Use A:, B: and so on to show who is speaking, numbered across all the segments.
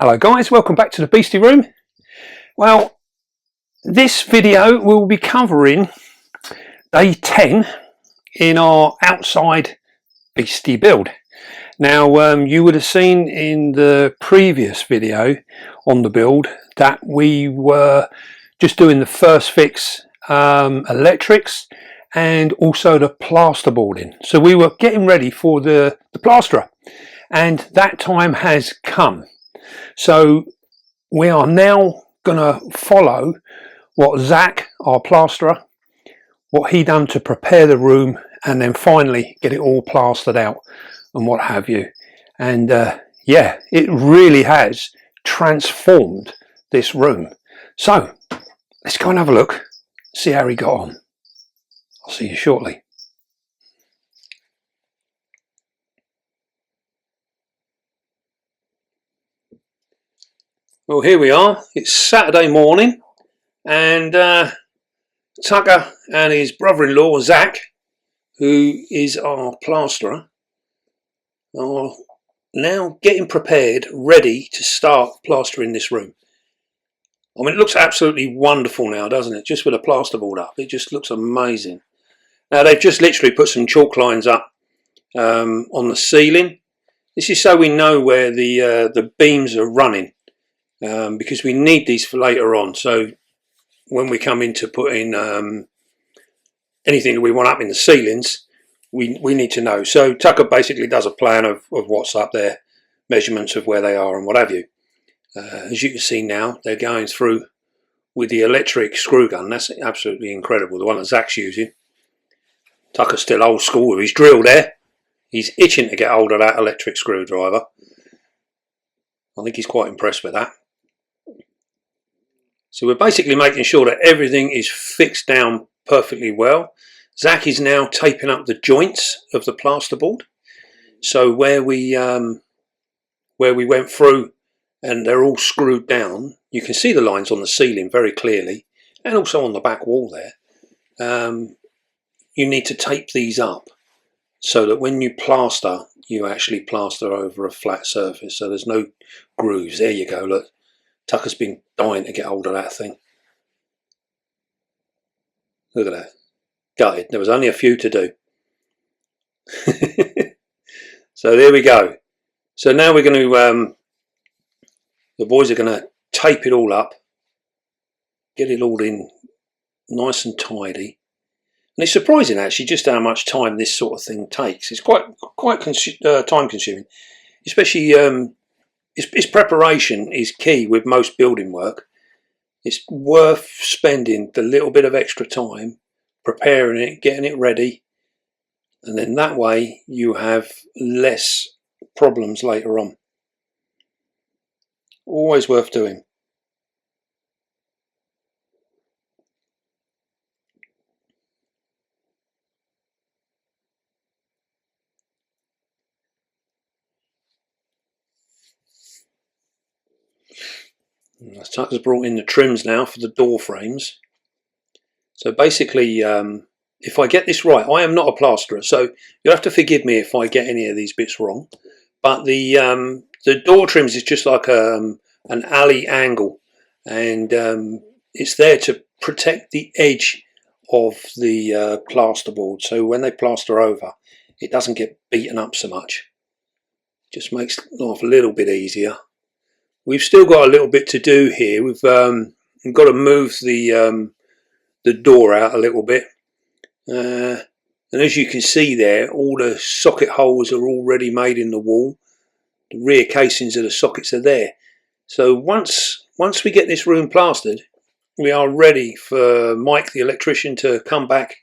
A: Hello guys, welcome back to the Beastie room. Well, this video will be covering day 10 in our outside Beastie build. Now you would have seen in the previous video on the build that we were just doing the first fix electrics and also the plasterboarding. So we were getting ready for the plasterer, and that time has come. So we are now going to follow what Zach, our plasterer, what he done to prepare the room and then finally get it all plastered out and what have you. And yeah, it really has transformed this room. So let's go and have a look, see how he got on. I'll see you shortly. Well, here we are. It's Saturday morning, and Tucker and his brother-in-law Zach, who is our plasterer, are now getting prepared, ready to start plastering this room. I mean, it looks absolutely wonderful now, doesn't it? Just with a plasterboard up, it just looks amazing. Now they've just literally put some chalk lines up on the ceiling. This is so we know where the beams are running. Because we need these for later on, so when we come into putting anything that we want up in the ceilings, we need to know. So Tucker basically does a plan of what's up there, measurements of where they are and what have you. As you can see now, they're going through with the electric screw gun. That's absolutely incredible, the one that Zach's using. Tucker's still old school with his drill there. He's itching to get hold of that electric screwdriver. I think he's quite impressed with that. So we're basically making sure that everything is fixed down perfectly well. Zach is now taping up the joints of the plasterboard. So where we went through and they're all screwed down, you can see the lines on the ceiling very clearly, and also on the back wall there. You need to tape these up so that when you plaster, you actually plaster over a flat surface, so there's no grooves. There you go, look. Tucker's been dying to get hold of that thing. Look at that. Gutted. There was only a few to do. So there we go. So now we're going to, the boys are going to tape it all up, get it all in nice and tidy. And it's surprising actually just how much time this sort of thing takes. It's quite time consuming, especially its preparation is key with most building work. It's worth spending the little bit of extra time preparing it, getting it ready, and then that way you have less problems later on. Always worth doing. Tucker's brought in the trims now for the door frames. So basically, if I get this right, I am not a plasterer, so you'll have to forgive me if I get any of these bits wrong. But the door trims is just like an alley angle, and it's there to protect the edge of the plasterboard. So when they plaster over, it doesn't get beaten up so much. Just makes life a little bit easier. We've still got a little bit to do here. We've got to move the door out a little bit, and as you can see there, all the socket holes are already made in the wall. The rear casings of the sockets are there. So once we get this room plastered, we are ready for Mike the electrician to come back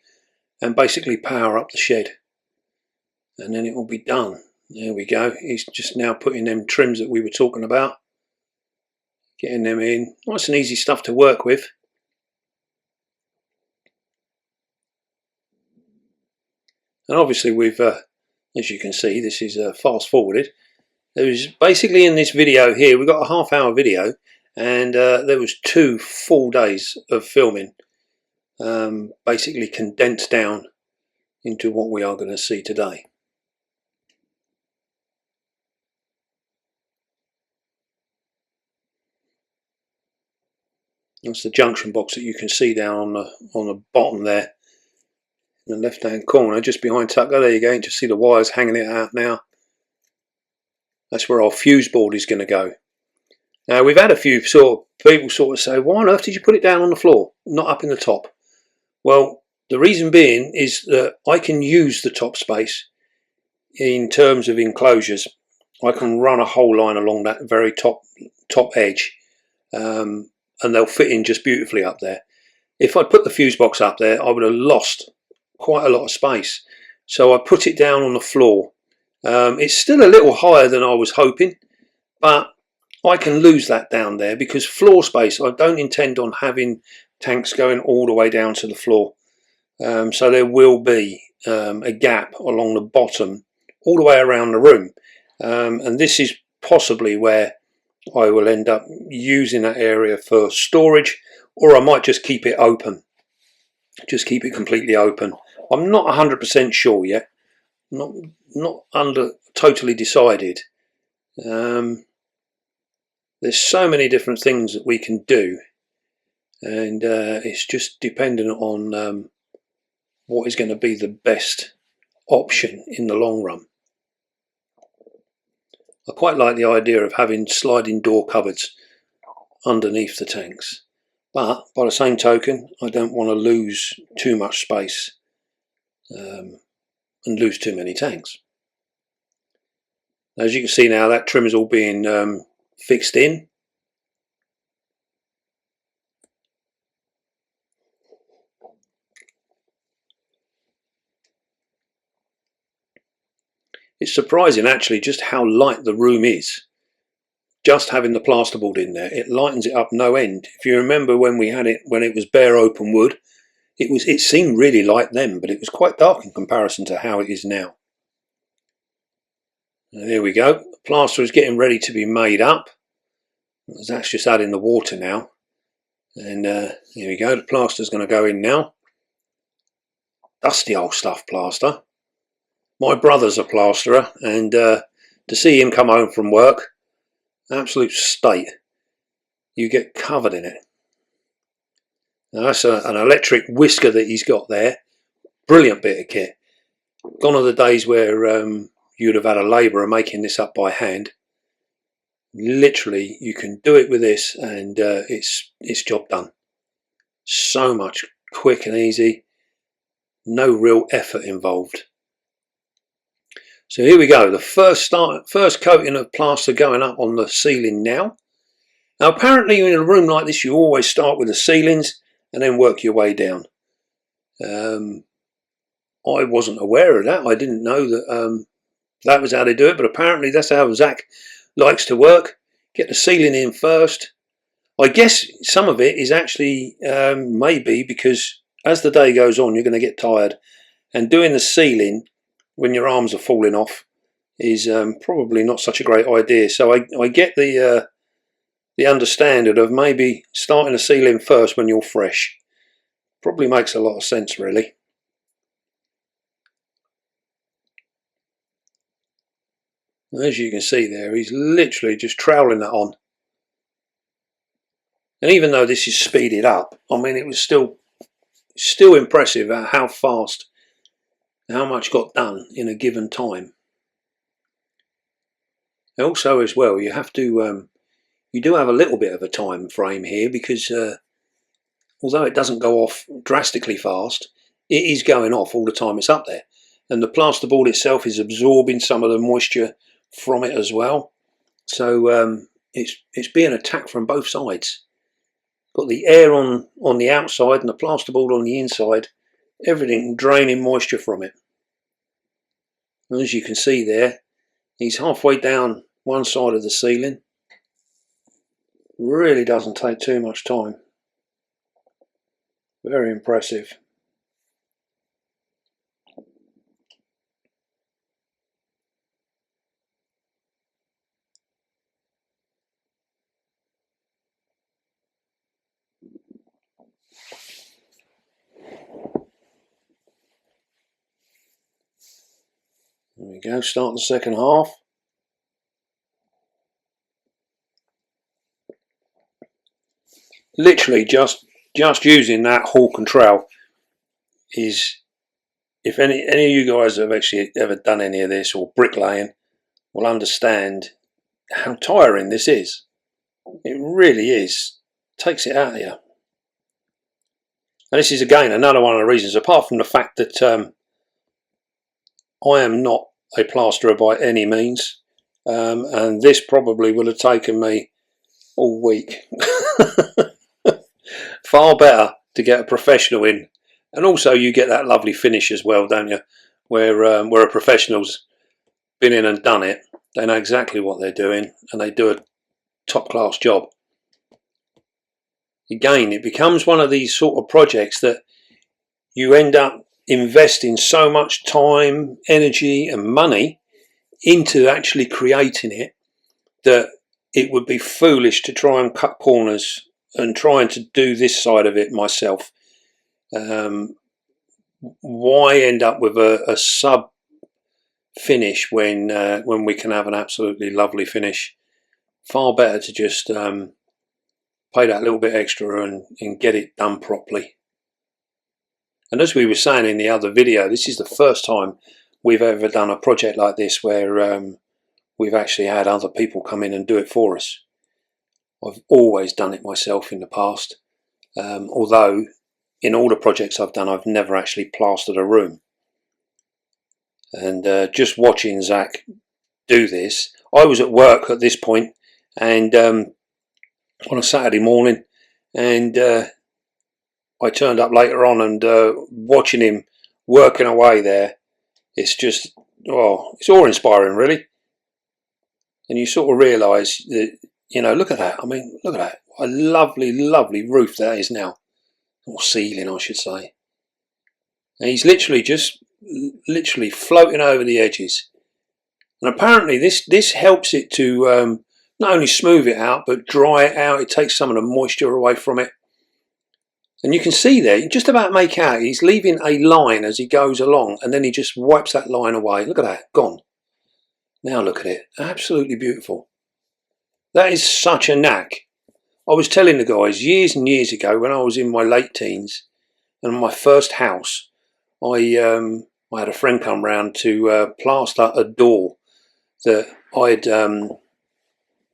A: and basically power up the shed, and then it will be done. There we go. He's just now putting them trims that we were talking about, getting them in. Nice and easy stuff to work with. And obviously we've, as you can see, this is fast forwarded. There was basically in this video here, we've got a half-hour video, and there was 2 full days of filming, basically condensed down into what we are going to see today. That's the junction box that you can see down on the bottom there, in the left hand corner, just behind Tucker. There you go. You can just see the wires hanging it out now. That's where our fuse board is going to go. Now, we've had a few people say, why on earth did you put it down on the floor, not up in the top? Well, the reason being is that I can use the top space in terms of enclosures. I can run a whole line along that very top edge, and they'll fit in just beautifully up there. If I put the fuse box up there, I would have lost quite a lot of space. So I put it down on the floor. It's still a little higher than I was hoping, but I can lose that down there because floor space, I don't intend on having tanks going all the way down to the floor. So there will be a gap along the bottom all the way around the room. And this is possibly where I will end up using that area for storage, or I might just keep it open. Just keep it completely open. I'm not 100% sure yet. Not totally decided. There's so many different things that we can do, and it's just dependent on what is going to be the best option in the long run. I quite like the idea of having sliding door cupboards underneath the tanks, but by the same token, I don't want to lose too much space and lose too many tanks. As you can see now, that trim is all being fixed in. It's surprising actually just how light the room is. Just having the plasterboard in there, it lightens it up no end. If you remember when we had it, when it was bare open wood, it seemed really light then, but it was quite dark in comparison to how it is now. There we go. The plaster is getting ready to be made up. That's just adding the water now. And here we go. The plaster is going to go in now. Dusty old stuff plaster. My brother's a plasterer, and to see him come home from work, absolute state. You get covered in it. Now that's an electric whisker that he's got there. Brilliant bit of kit. Gone are the days where you'd have had a labourer making this up by hand. Literally, you can do it with this, and it's job done. So much quick and easy. No real effort involved. So here we go. The first coating of plaster going up on the ceiling now. Now apparently in a room like this, you always start with the ceilings and then work your way down. I wasn't aware of that. I didn't know that that was how they do it, but apparently that's how Zach likes to work. Get the ceiling in first. I guess some of it is actually maybe because as the day goes on, you're going to get tired, and doing the ceiling when your arms are falling off is probably not such a great idea. So I get the understanding of maybe starting the ceiling first when you're fresh. Probably makes a lot of sense, really. As you can see there, he's literally just troweling that on. And even though this is speeded up, I mean, it was still impressive at how fast, how much got done in a given time. Also, as well, you have to, you do have a little bit of a time frame here because although it doesn't go off drastically fast, it is going off all the time it's up there. And the plasterboard itself is absorbing some of the moisture from it as well. So it's being attacked from both sides. Got the air on the outside and the plasterboard on the inside. Everything draining moisture from it. And as you can see there, he's halfway down one side of the ceiling. Really doesn't take too much time. Very impressive. There we go, start the second half. literally just using that hawk and trowel is, if any of you guys have actually ever done any of this or bricklaying, will understand how tiring this is. It really is. Takes it out of you. And this is again another one of the reasons, apart from the fact that I am not a plasterer by any means, and this probably would have taken me all week. Far better to get a professional in, and also you get that lovely finish as well, don't you? Where a professional's been in and done it, they know exactly what they're doing, and they do a top class job. Again, it becomes one of these sort of projects that you end up investing so much time, energy and money into actually creating it that it would be foolish to try and cut corners and trying to do this side of it myself. Why end up with a sub finish when we can have an absolutely lovely finish? Far better to just pay that little bit extra and get it done properly. And as we were saying in the other video, this is the first time we've ever done a project like this where we've actually had other people come in and do it for us. I've always done it myself in the past, although in all the projects I've done, I've never actually plastered a room. And just watching Zach do this, I was at work at this point, and on a Saturday morning, and I turned up later on, and watching him working away there, it's just, well, it's awe-inspiring really. And you sort of realise that, you know, look at that. I mean, look at that. A lovely, lovely roof that is now. Or ceiling, I should say. And he's literally floating over the edges. And apparently this helps it to not only smooth it out, but dry it out. It takes some of the moisture away from it. And you can see there, you just about make out he's leaving a line as he goes along, and then he just wipes that line away. Look at that, gone. Now look at it, absolutely beautiful. That is such a knack. I was telling the guys years and years ago when I was in my late teens and my first house, I had a friend come round to plaster a door that I'd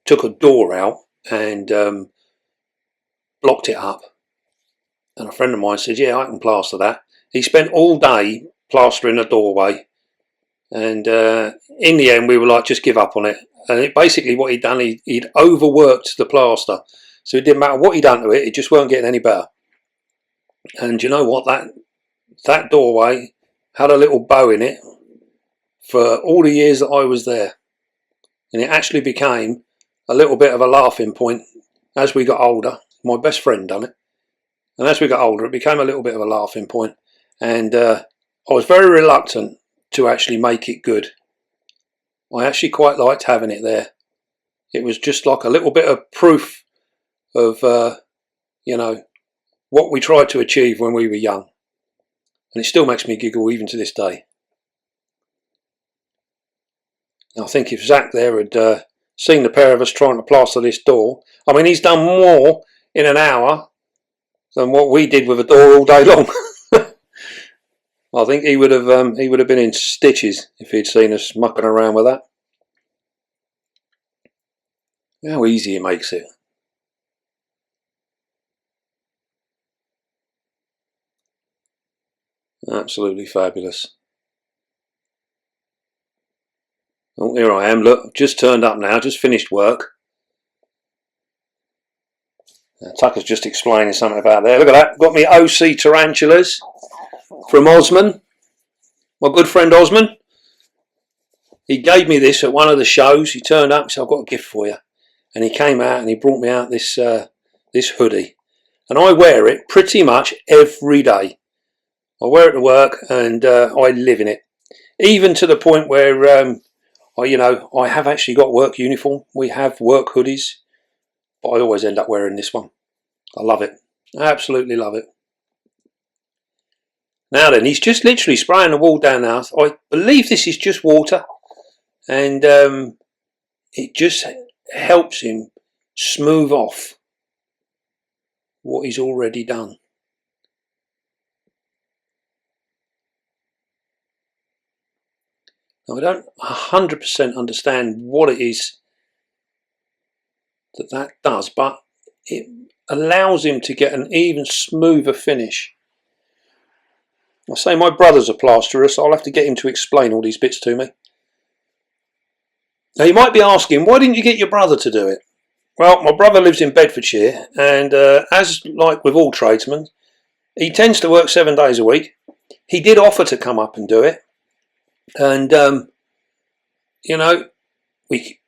A: took a door out and blocked it up. And a friend of mine said, yeah, I can plaster that. He spent all day plastering a doorway, and in the end we were like, just give up on it. And basically what he'd done, he'd overworked the plaster, so it didn't matter what he'd done to it, it just weren't getting any better. And you know what, that doorway had a little bow in it for all the years that I was there, and it actually became a little bit of a laughing point as we got older. My best friend done it, and as we got older it became a little bit of a laughing point, and I was very reluctant to actually make it good. I actually quite liked having it there. It was just like a little bit of proof of you know, what we tried to achieve when we were young, and it still makes me giggle even to this day. Now I think if Zach there had seen the pair of us trying to plaster this door, I mean, he's done more in an hour than what we did with a door all day long. I think he would have been in stitches if he'd seen us mucking around with that. How easy he makes it. Absolutely fabulous. Oh, here I am, look, just turned up now, just finished work. Tucker's just explaining something about there. Look at that, got me OC tarantulas from Osman, my good friend Osman. He gave me this at one of the shows. He turned up and said, I've got a gift for you. And he came out and he brought me out this this hoodie. And I wear it pretty much every day. I wear it to work, and I live in it. Even to the point where, I have actually got work uniform. We have work hoodies. But I always end up wearing this one. I love it. I absolutely love it. Now then, he's just literally spraying the wall down now. I believe this is just water. And it just helps him smooth off what he's already done. Now, I don't 100% understand what it is that does, but it allows him to get an even smoother finish. I say my brother's a plasterer, so I'll have to get him to explain all these bits to me. Now, you might be asking, why didn't you get your brother to do it? Well, my brother lives in Bedfordshire, and as like with all tradesmen, he tends to work 7 days a week. He did offer to come up and do it, and you know, we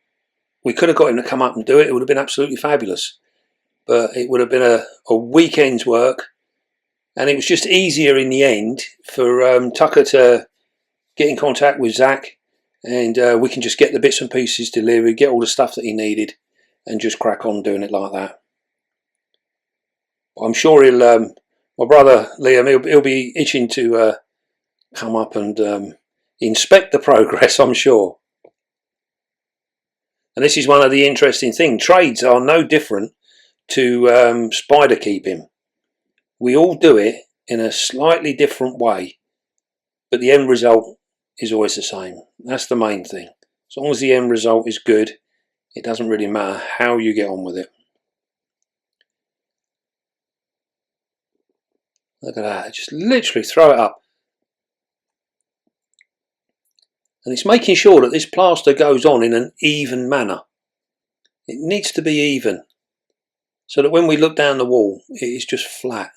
A: could have got him to come up and do it. It would have been absolutely fabulous, but it would have been a weekend's work, and it was just easier in the end for Tucker to get in contact with Zach, and we can just get the bits and pieces delivered, get all the stuff that he needed, and just crack on doing it like that. I'm sure he'll, my brother Liam, he'll be itching to come up and inspect the progress, I'm sure. And this is one of the interesting things. Trades are no different to spider keeping. We all do it in a slightly different way, but the end result is always the same. That's the main thing. As long as the end result is good, it doesn't really matter how you get on with it. Look at that, just literally throw it up. And it's making sure that this plaster goes on in an even manner. It needs to be even, so that when we look down the wall, it is just flat.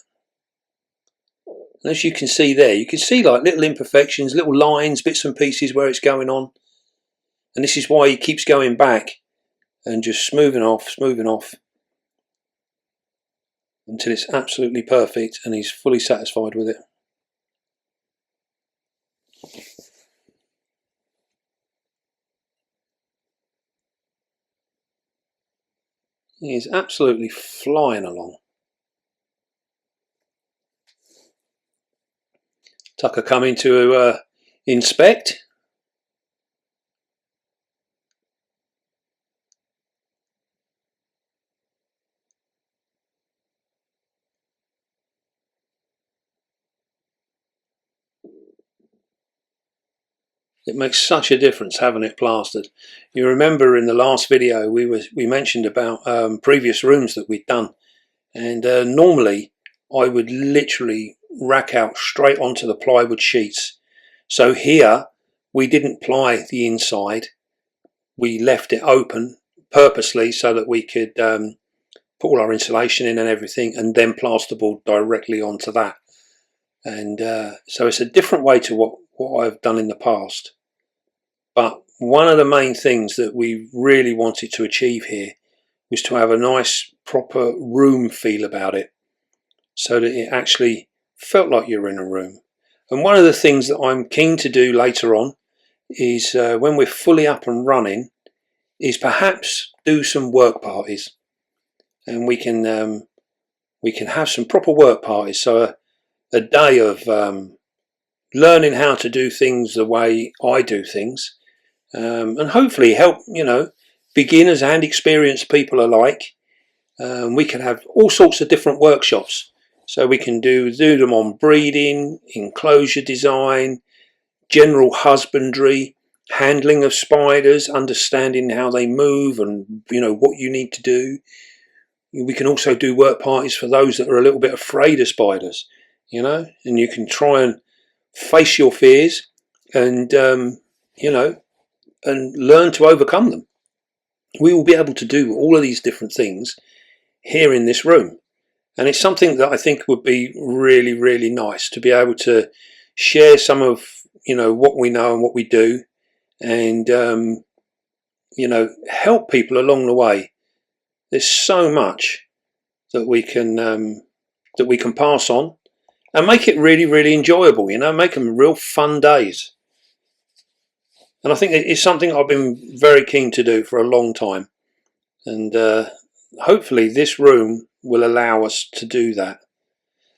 A: And as you can see there, you can see like little imperfections, little lines, bits and pieces where it's going on. And this is why he keeps going back and just smoothing off until it's absolutely perfect and he's fully satisfied with it. He is absolutely flying along. Tucker coming to inspect. It makes such a difference having it plastered. You remember in the last video we mentioned about previous rooms that we'd done, and normally I would literally rack out straight onto the plywood sheets. So here we didn't ply the inside, we left it open purposely so that we could put all our insulation in and everything, and then plasterboard directly onto that. And so it's a different way to what I've done in the past. But one of the main things that we really wanted to achieve here was to have a nice proper room feel about it, so that it actually felt like you're in a room. And one of the things that I'm keen to do later on is when we're fully up and running, is perhaps do some work parties, and we can have some proper work parties. So a day of learning how to do things the way I do things, and hopefully help, beginners and experienced people alike. We can have all sorts of different workshops, so we can do them on breeding, enclosure design, general husbandry, handling of spiders, understanding how they move and what you need to do. We can also do work parties for those that are a little bit afraid of spiders, and you can try and face your fears and and learn to overcome them. We will be able to do all of these different things here in this room, and it's something that I think would be really, really nice to be able to share some of what we know and what we do, and help people along the way. There's so much that we can pass on and make it really, really enjoyable. Make them real fun days. And I think it's something I've been very keen to do for a long time, and hopefully this room will allow us to do that.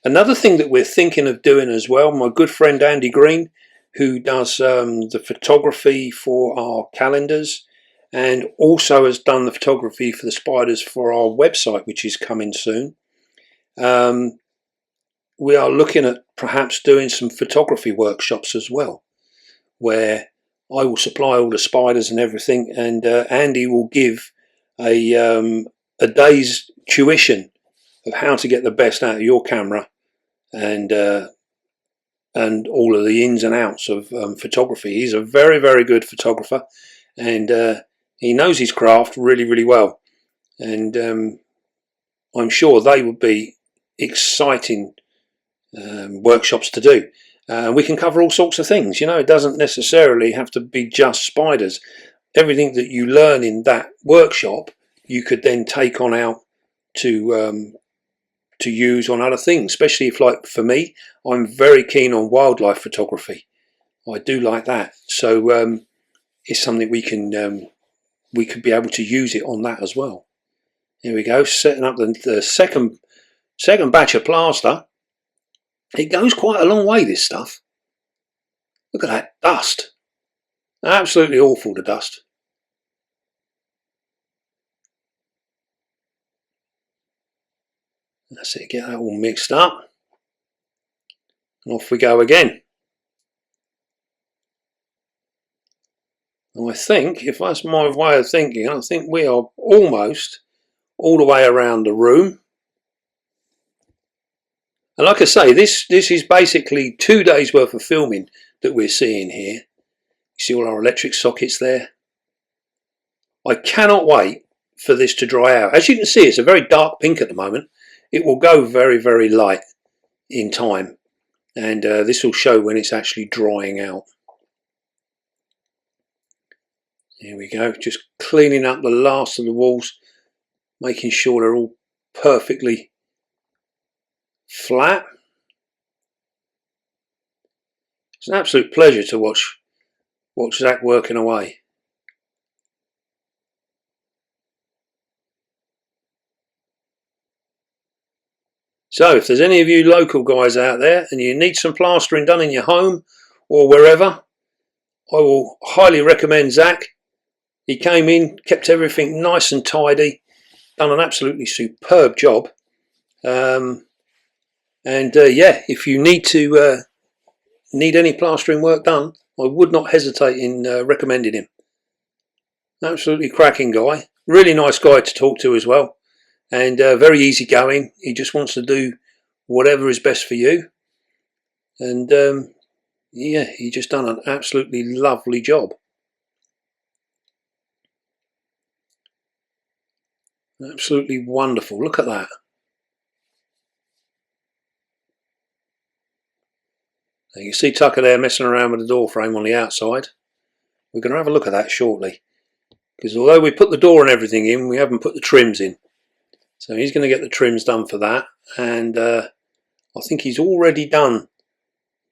A: Another thing that we're thinking of doing as well, my good friend Andy Green, who does the photography for our calendars and also has done the photography for the spiders for our website, which is coming soon. we are looking at perhaps doing some photography workshops as well, where I will supply all the spiders and everything, and Andy will give a day's tuition of how to get the best out of your camera, and all of the ins and outs of photography. He's a very, very good photographer, and he knows his craft really, really well. And I'm sure they would be exciting workshops to do. We can cover all sorts of things. You know, it doesn't necessarily have to be just spiders. Everything that you learn in that workshop, you could then take on out to use on other things. Especially if, like for me, I'm very keen on wildlife photography. I do like that. So it's something we could be able to use it on that as well. Here we go, setting up the second batch of plaster. It goes quite a long way, this stuff. Look at that dust. Absolutely awful, the dust. That's it, get that all mixed up. And off we go again. And I think, if that's my way of thinking, I think we are almost all the way around the room. And like I say, this is basically 2 days worth of filming that we're seeing here. You see all our electric sockets there. I cannot wait for this to dry out. As you can see, it's a very dark pink at the moment. It will go very, very light in time, and this will show when it's actually drying out. Here we go, just cleaning up the last of the walls, making sure they're all perfectly flat. It's an absolute pleasure to watch Zach working away. So if there's any of you local guys out there and you need some plastering done in your home or wherever, I will highly recommend Zach. He came in, kept everything nice and tidy, done an absolutely superb job. Yeah, if you need any plastering work done, I would not hesitate in recommending him. Absolutely cracking guy, really nice guy to talk to as well, and very easygoing. He just wants to do whatever is best for you, and yeah, he just done an absolutely lovely job. Absolutely wonderful. Look at that. Now you see Tucker there messing around with the door frame on the outside. We're going to have a look at that shortly, because although we put the door and everything in, we haven't put the trims in. So he's going to get the trims done for that, and I think he's already done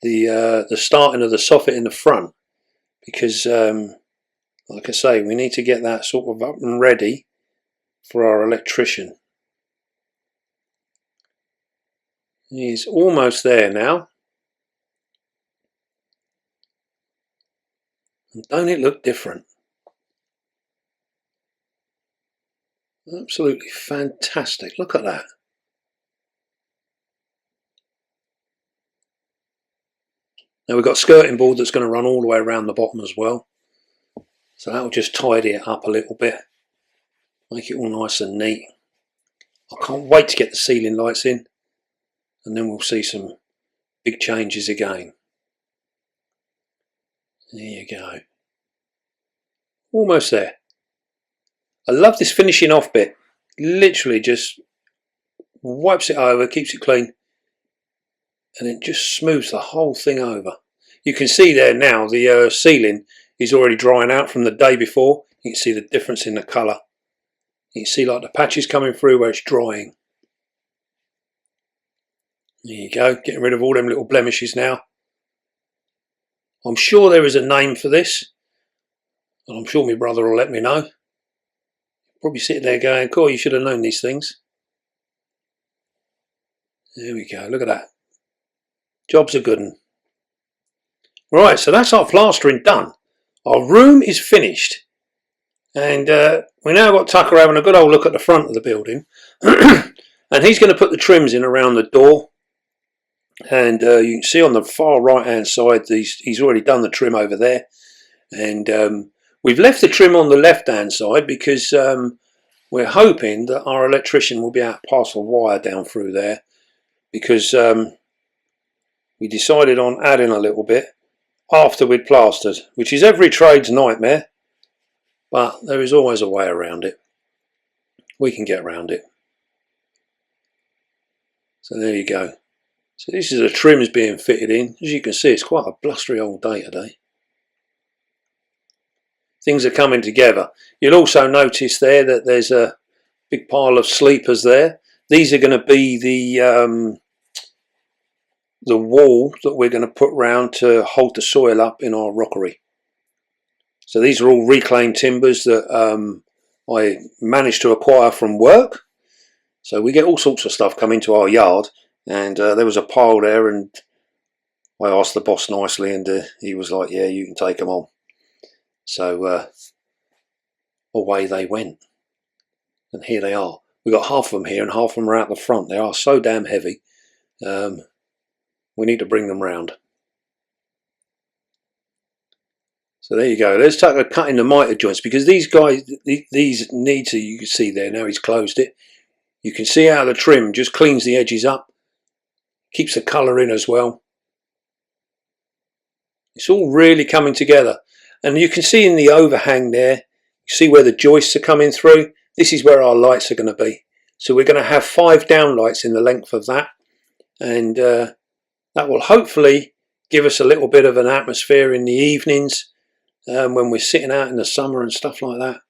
A: the starting of the soffit in the front, because like I say, we need to get that sort of up and ready for our electrician. He's almost there now. And don't it look different? Absolutely fantastic. Look at that. Now we've got skirting board that's going to run all the way around the bottom as well. So that will just tidy it up a little bit. Make it all nice and neat. I can't wait to get the ceiling lights in, and then we'll see some big changes again. There you go. Almost there. I love this finishing off bit. Literally just wipes it over, keeps it clean, and it just smooths the whole thing over. You can see there now the ceiling is already drying out from the day before. You can see the difference in the colour. You can see like the patches coming through where it's drying. There you go, getting rid of all them little blemishes now. I'm sure there is a name for this, and I'm sure my brother will let me know. Probably sitting there going, cool, you should have known these things. There we go, look at that. Job's a good one. Right, so that's our plastering done. Our room is finished. And we now got Tucker having a good old look at the front of the building. And he's going to put the trims in around the door. And you can see on the far right hand side, he's already done the trim over there. And we've left the trim on the left hand side because we're hoping that our electrician will be able to pass a wire down through there, because we decided on adding a little bit after we'd plastered, which is every trade's nightmare, but there is always a way around it. We can get around it. So there you go. So this is the trims being fitted in. As you can see, it's quite a blustery old day today. Things are coming together. You'll also notice there that there's a big pile of sleepers there. These are going to be the wall that we're going to put round to hold the soil up in our rockery. So these are all reclaimed timbers that I managed to acquire from work. So we get all sorts of stuff come into our yard, and there was a pile there, and I asked the boss nicely, and he was like, yeah, you can take them on. So away they went, and here they are. We've got half of them here and half of them are out the front. They are so damn heavy. We need to bring them round. So there you go. Let's take a cut in the miter joints, because these guys, these need to, you can see there now he's closed it. You can see how the trim just cleans the edges up, keeps the colour in as well. It's all really coming together. And you can see in the overhang there, you see where the joists are coming through. This is where our lights are going to be. So we're going to have 5 downlights in the length of that. And that will hopefully give us a little bit of an atmosphere in the evenings when we're sitting out in the summer and stuff like that.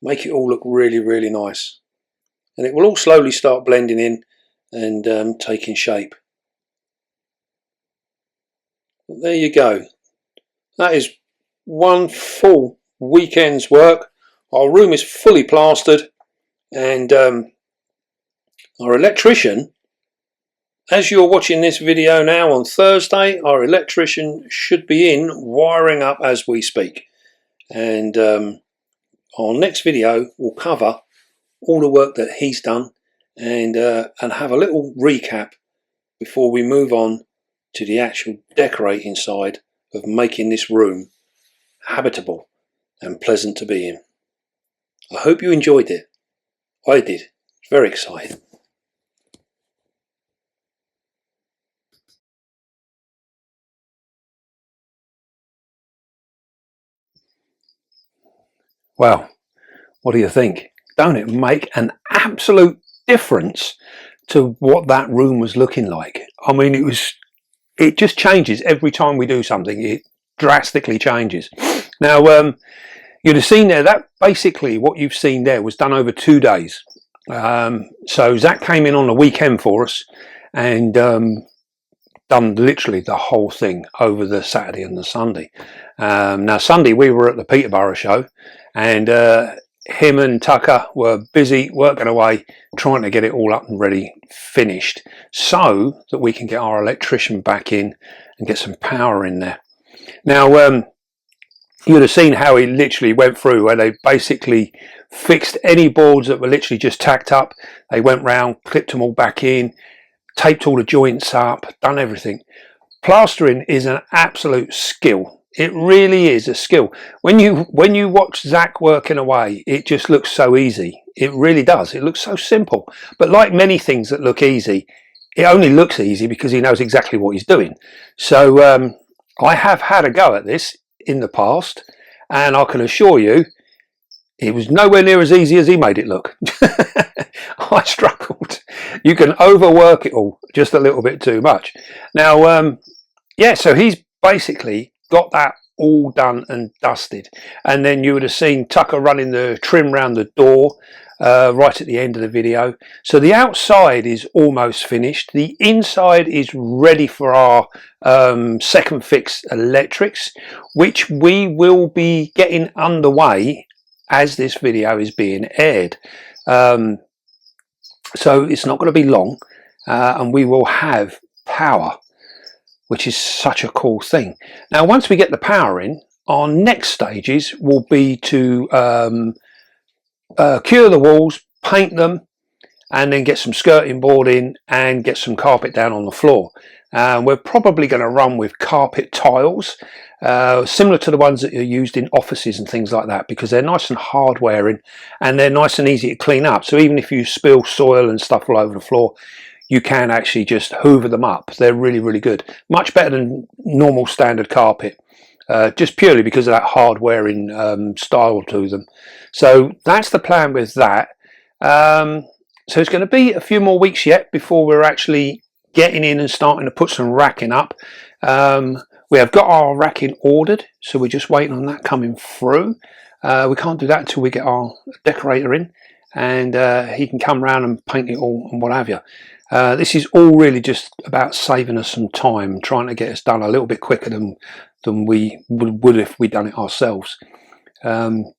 A: Make it all look really, really nice. And it will all slowly start blending in and taking shape. But there you go. That is one full weekend's work. Our room is fully plastered, and our electrician, as you're watching this video now on Thursday, our electrician should be in wiring up as we speak. And our next video will cover all the work that he's done and have a little recap before we move on to the actual decorating side of making this room habitable and pleasant to be in. I hope you enjoyed it. I did. Very excited. Well, what do you think? Don't it make an absolute difference to what that room was looking like? I mean, it just changes every time we do something. It drastically changes. Now, you'd have seen there that basically what you've seen there was done over 2 days. So Zach came in on the weekend for us and done literally the whole thing over the Saturday and the Sunday. Now Sunday we were at the Peterborough show, and him and Tucker were busy working away trying to get it all up and ready, finished, so that we can get our electrician back in and get some power in there. Now you'd have seen how he literally went through, where they basically fixed any boards that were literally just tacked up. They went round, clipped them all back in, taped all the joints up, done everything. Plastering is an absolute skill. It really is a skill. When you watch Zach working away, it just looks so easy. It really does. It looks so simple. But like many things that look easy, it only looks easy because he knows exactly what he's doing. So I have had a go at this in the past, and I can assure you it was nowhere near as easy as he made it look. I struggled. You can overwork it all just a little bit too much. Now yeah, so he's basically got that all done and dusted, and then you would have seen Tucker running the trim round the door right at the end of the video. So the outside is almost finished. The inside is ready for our second fix electrics, which we will be getting underway as this video is being aired. So it's not going to be long, and we will have power, which is such a cool thing. Now once we get the power in, our next stages will be to cure the walls, paint them, and then get some skirting board in and get some carpet down on the floor. We're probably going to run with carpet tiles, similar to the ones that are used in offices and things like that, because they're nice and hard wearing and they're nice and easy to clean up. So even if you spill soil and stuff all over the floor, you can actually just hoover them up. They're really, really good. Much better than normal standard carpet, just purely because of that hard wearing style to them. So that's the plan with that. So it's going to be a few more weeks yet before we're actually getting in and starting to put some racking up. We have got our racking ordered, so we're just waiting on that coming through. We can't do that until we get our decorator in, and he can come around and paint it all and what have you. This is all really just about saving us some time, trying to get us done a little bit quicker than we would if we'd done it ourselves. So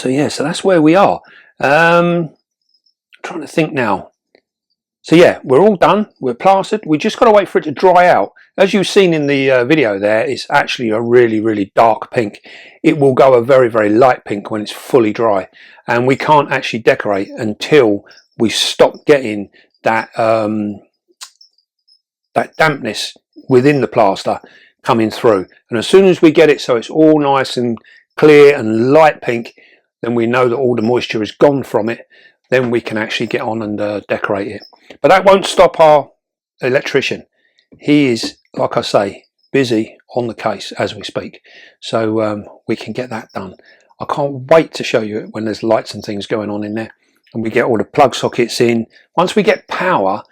A: yeah, so that's where we are. Trying to think now. So yeah, we're all done. We're plastered. We just got to wait for it to dry out. As you've seen in the video there, it's actually a really, really dark pink. It will go a very, very light pink when it's fully dry. And we can't actually decorate until we stop getting that that dampness within the plaster coming through. And as soon as we get it so it's all nice and clear and light pink, then we know that all the moisture is gone from it. Then we can actually get on and decorate it. But that won't stop our electrician. He is, like I say, busy on the case as we speak. So we can get that done. I can't wait to show you it when there's lights and things going on in there. And we get all the plug sockets in. Once we get power,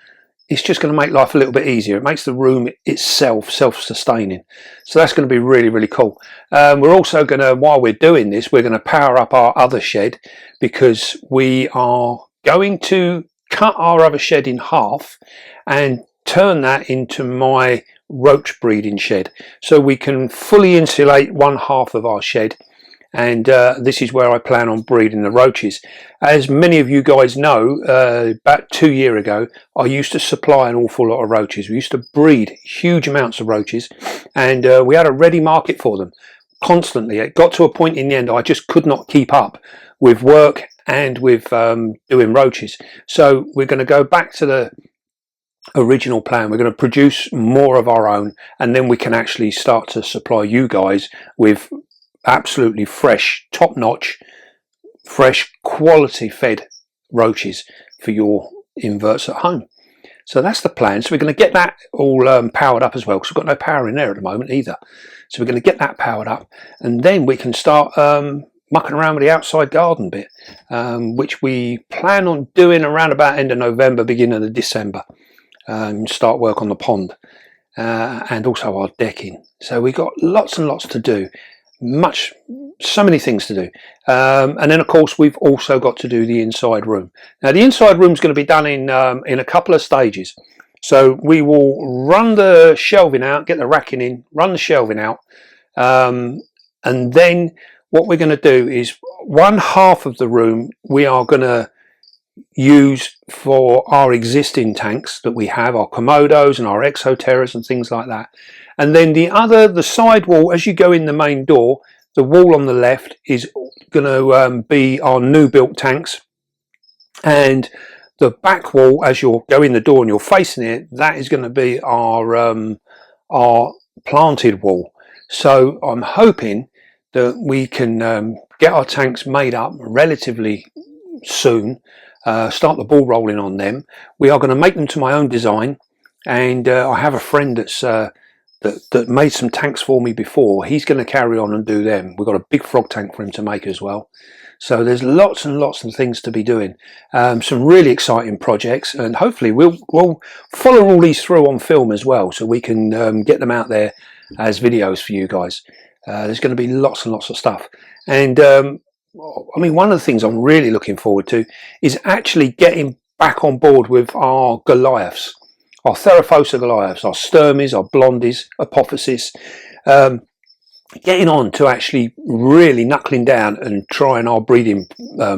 A: it's just going to make life a little bit easier. It makes the room itself self-sustaining. So that's going to be really, really cool. We're also going to, while we're doing this, we're going to power up our other shed, because we are going to cut our other shed in half and turn that into my roach breeding shed. So we can fully insulate one half of our shed. And this is where I plan on breeding the roaches. As many of you guys know, about 2 years ago, I used to supply an awful lot of roaches. We used to breed huge amounts of roaches, and we had a ready market for them constantly. It got to a point in the end I just could not keep up with work and with doing roaches. So we're going to go back to the original plan. We're going to produce more of our own, and then we can actually start to supply you guys with absolutely fresh, top-notch, fresh, quality fed roaches for your inverts at home. So that's the plan. So we're going to get that all powered up as well, because we've got no power in there at the moment either. So we're going to get that powered up, and then we can start mucking around with the outside garden bit, which we plan on doing around about end of November, beginning of December. Start work on the pond and also our decking. So we've got lots and lots to do. So many things to do, and then of course we've also got to do the inside room. Now the inside room is going to be done in a couple of stages. So we will run the shelving out, get the racking in, run the shelving out, and then what we're going to do is one half of the room we are going to use for our existing tanks that we have, our Komodos and our Exoterras and things like that. And then the side wall, as you go in the main door, the wall on the left is going to be our new built tanks, and the back wall, as you'll go in the door and you're facing it, that is going to be our planted wall. So I'm hoping that we can get our tanks made up relatively soon, start the ball rolling on them. We are going to make them to my own design, and I have a friend that's that made some tanks for me before. He's going to carry on and do them. We've got a big frog tank for him to make as well. So there's lots and lots of things to be doing. Some really exciting projects, and hopefully we'll follow all these through on film as well, so we can get them out there as videos for you guys. There's going to be lots and lots of stuff. And I mean, one of the things I'm really looking forward to is actually getting back on board with our Goliaths. Our Theraphosa Goliaths, our Sturmies, our Blondies, Apophysis, getting on to actually really knuckling down and trying our breeding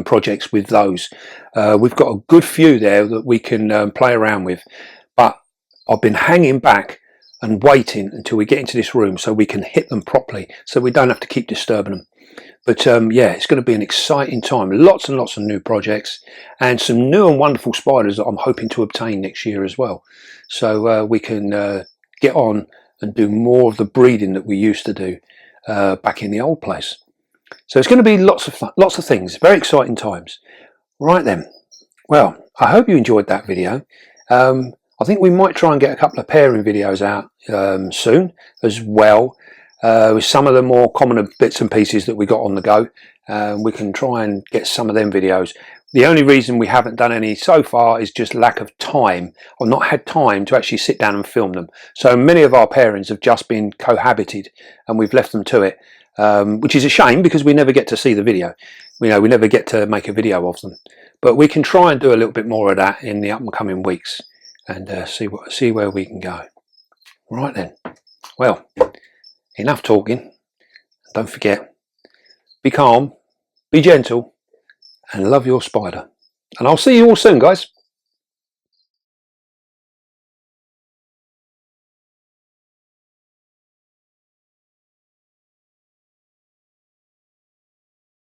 A: projects with those. We've got a good few there that we can play around with, but I've been hanging back and waiting until we get into this room so we can hit them properly, so we don't have to keep disturbing them. But yeah, it's going to be an exciting time. Lots and lots of new projects and some new and wonderful spiders that I'm hoping to obtain next year as well. So we can get on and do more of the breeding that we used to do back in the old place. So it's going to be lots of fun, lots of things, very exciting times. Right then, well, I hope you enjoyed that video. I think we might try and get a couple of pairing videos out soon as well. With some of the more common bits and pieces that we got on the go, we can try and get some of them videos. The only reason we haven't done any so far is just lack of time, or not had time to actually sit down and film them. So many of our pairings have just been cohabited and we've left them to it, which is a shame because we never get to see the video. We never get to make a video of them. But we can try and do a little bit more of that in the upcoming weeks and see where we can go. Right then, well, enough talking. Don't forget, be calm, be gentle, and love your spider. And I'll see you all soon, guys.